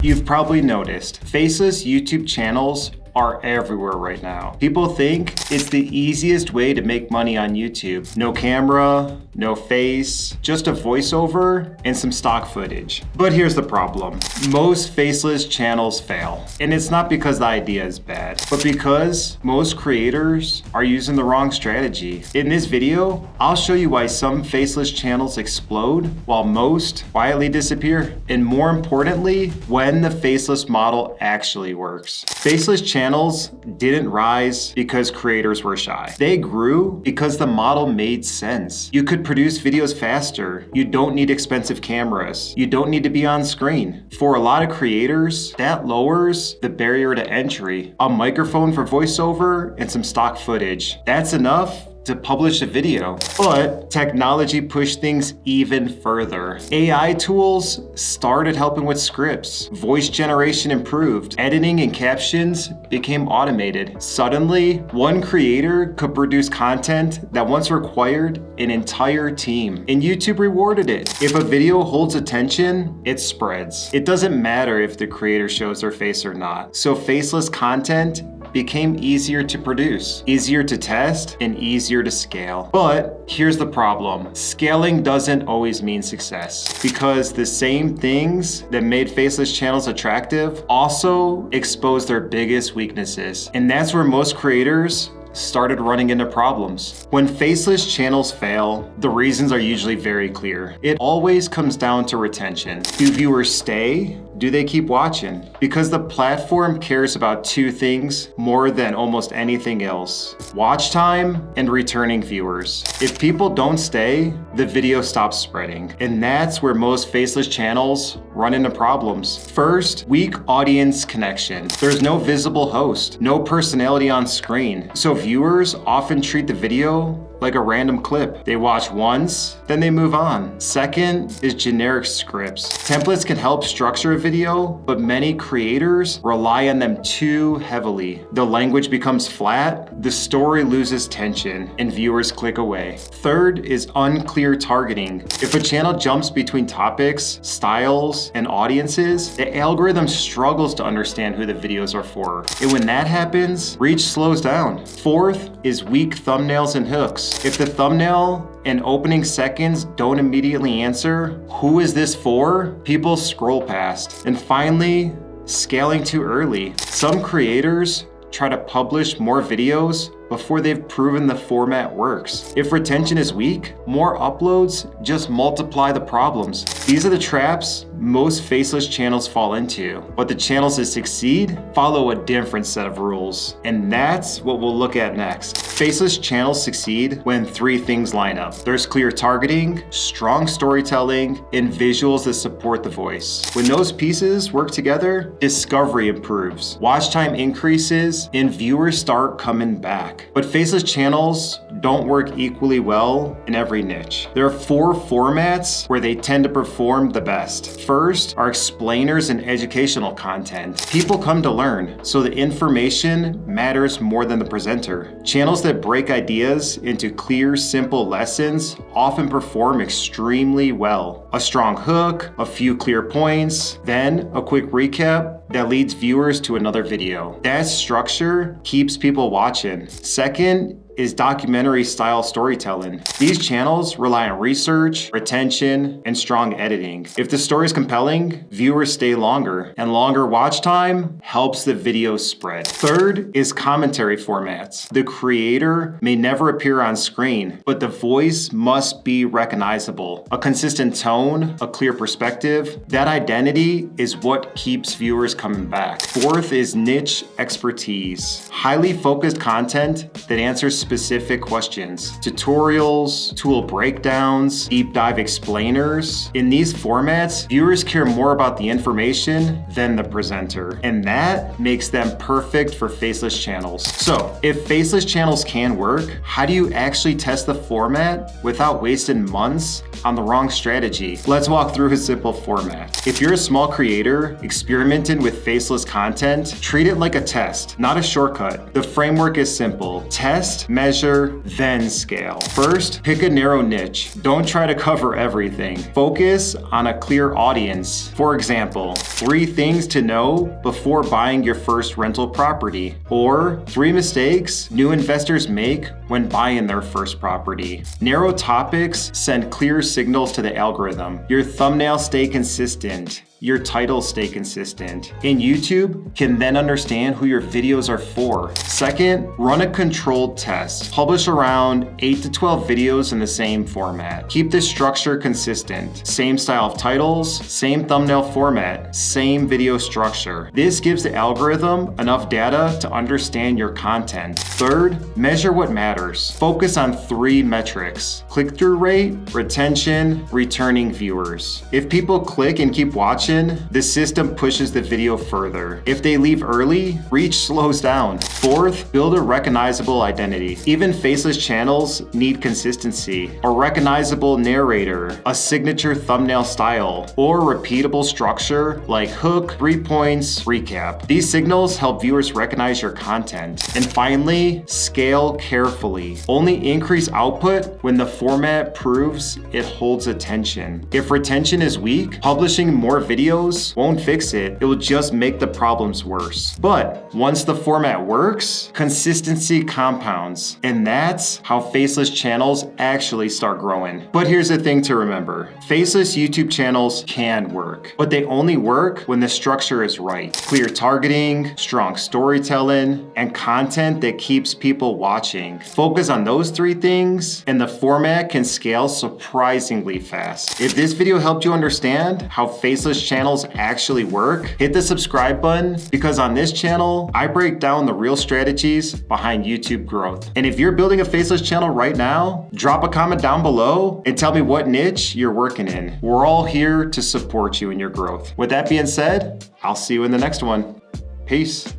You've probably noticed, faceless YouTube channels are everywhere right now. People think it's the easiest way to make money on YouTube. No camera, no face, just a voiceover and some stock footage. But here's the problem. Most faceless channels fail. And it's not because the idea is bad, but because most creators are using the wrong strategy. In this video, I'll show you why some faceless channels explode while most quietly disappear. And more importantly, when the faceless model actually works. Faceless channels didn't rise because creators were shy. They grew because the model made sense. You could produce videos faster. You don't need expensive cameras. You don't need to be on screen. For a lot of creators, that lowers the barrier to entry. A microphone for voiceover and some stock footage. That's enough to publish a video. But technology pushed things even further. AI tools started helping with scripts. Voice generation improved. Editing and captions became automated. Suddenly, one creator could produce content that once required an entire team. And YouTube rewarded it. If a video holds attention, it spreads. It doesn't matter if the creator shows their face or not. So faceless content became easier to produce, easier to test, and easier to scale. But here's the problem. Scaling doesn't always mean success, because the same things that made faceless channels attractive also expose their biggest weaknesses. And that's where most creators started running into problems. When faceless channels fail, the reasons are usually very clear. It always comes down to retention. Do viewers stay? Do they keep watching? Because the platform cares about two things more than almost anything else: watch time and returning viewers. If people don't stay, the video stops spreading. And that's where most faceless channels run into problems. First, weak audience connection. There's no visible host, no personality on screen. So viewers often treat the video like a random clip. They watch once, then they move on. Second is generic scripts. Templates can help structure a video, but many creators rely on them too heavily. The language becomes flat, the story loses tension, and viewers click away. Third is unclear targeting. If a channel jumps between topics, styles, and audiences, the algorithm struggles to understand who the videos are for. And when that happens, reach slows down. Fourth is weak thumbnails and hooks. If the thumbnail and opening seconds don't immediately answer, who is this for? People scroll past. And finally, scaling too early. Some creators try to publish more videos before they've proven the format works. If retention is weak, more uploads just multiply the problems. These are the traps most faceless channels fall into. But the channels that succeed follow a different set of rules. And that's what we'll look at next. Faceless channels succeed when three things line up. There's clear targeting, strong storytelling, and visuals that support the voice. When those pieces work together, discovery improves, watch time increases, and viewers start coming back. But faceless channels don't work equally well in every niche. There are four formats where they tend to perform the best. First are explainers and educational content. People come to learn, so the information matters more than the presenter. Channels that break ideas into clear, simple lessons often perform extremely well. A strong hook, a few clear points, then a quick recap that leads viewers to another video. That structure keeps people watching. Second is documentary style storytelling. These channels rely on research, retention, and strong editing. If the story is compelling, viewers stay longer, and longer watch time helps the video spread. Third is commentary formats. The creator may never appear on screen, but the voice must be recognizable. A consistent tone, a clear perspective, that identity is what keeps viewers coming back. Fourth is niche expertise. Highly focused content that answers specific questions. Tutorials, tool breakdowns, deep dive explainers. In these formats, viewers care more about the information than the presenter, and that makes them perfect for faceless channels. So, if faceless channels can work, how do you actually test the format without wasting months on the wrong strategy? Let's walk through a simple format. If you're a small creator experimenting with faceless content, treat it like a test, not a shortcut. The framework is simple. Test, measure, then scale. First, pick a narrow niche. Don't try to cover everything. Focus on a clear audience. For example, 3 things to know before buying your first rental property, or 3 mistakes new investors make when buying their first property. Narrow topics send clear signals to the algorithm. Your thumbnails stay consistent. Your titles stay consistent. And YouTube can then understand who your videos are for. Second, run a controlled test. Publish around 8 to 12 videos in the same format. Keep the structure consistent. Same style of titles, same thumbnail format, same video structure. This gives the algorithm enough data to understand your content. Third, measure what matters. Focus on 3 metrics: click-through rate, retention, returning viewers. If people click and keep watching, the system pushes the video further. If they leave early, reach slows down. Fourth, build a recognizable identity. Even faceless channels need consistency. A recognizable narrator, a signature thumbnail style, or repeatable structure like hook, 3 points, recap. These signals help viewers recognize your content. And finally, scale carefully. Only increase output when the format proves it holds attention. If retention is weak, publishing more videos won't fix it. It will just make the problems worse. But once the format works, consistency compounds. And that's how faceless channels actually start growing. But here's the thing to remember. Faceless YouTube channels can work, but they only work when the structure is right. Clear targeting, strong storytelling, and content that keeps people watching. Focus on those 3 things, and the format can scale surprisingly fast. If this video helped you understand how faceless channels actually work, hit the subscribe button, because on this channel, I break down the real strategies behind YouTube growth. And if you're building a faceless channel right now, drop a comment down below and tell me what niche you're working in. We're all here to support you in your growth. With that being said, I'll see you in the next one. Peace.